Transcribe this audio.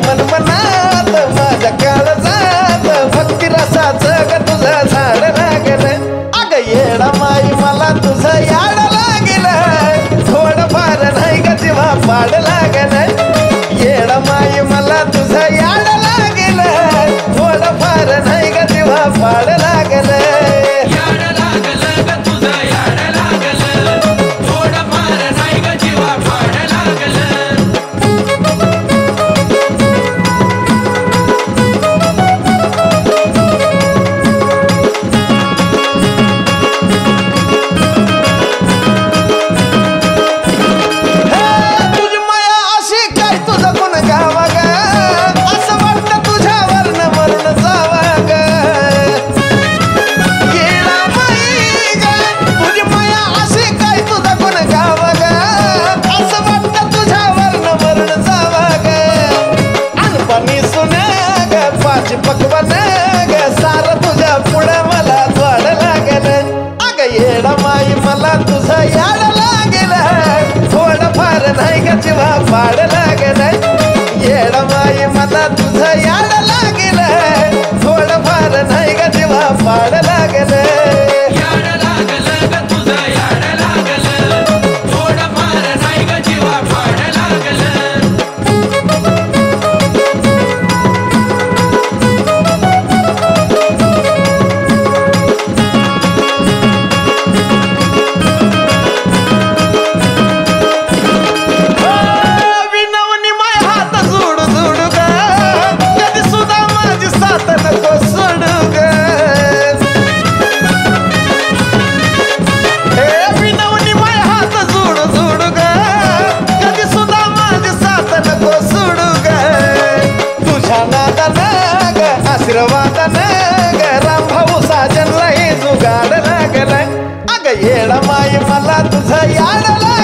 मनमनात माझ्या काळजात भक्ती रसाचं ग तुझं झाड लागलं अग येडा माई मला तुझं याड लागलं थोडंफार नाही ग जीवा पाड लागलं येडा माई मला तुझं याड लागलं थोडंफार नाही ग जीवा पाड लागलं पकवान ग सार तुझ्या पुढं मला थोड लागलं अग येडा माई मला तुझं याड लागलं थोडंफार नाही ग जीवा पाड लागलं येडा माई मला तुझं याड लागलं थोडंफार नाही ग जीवा पाड लागलं आशीर्वादन ग राम भाऊ साजनला हे जुगाड लागलं अग येडा माई मला तुझं याड लागलं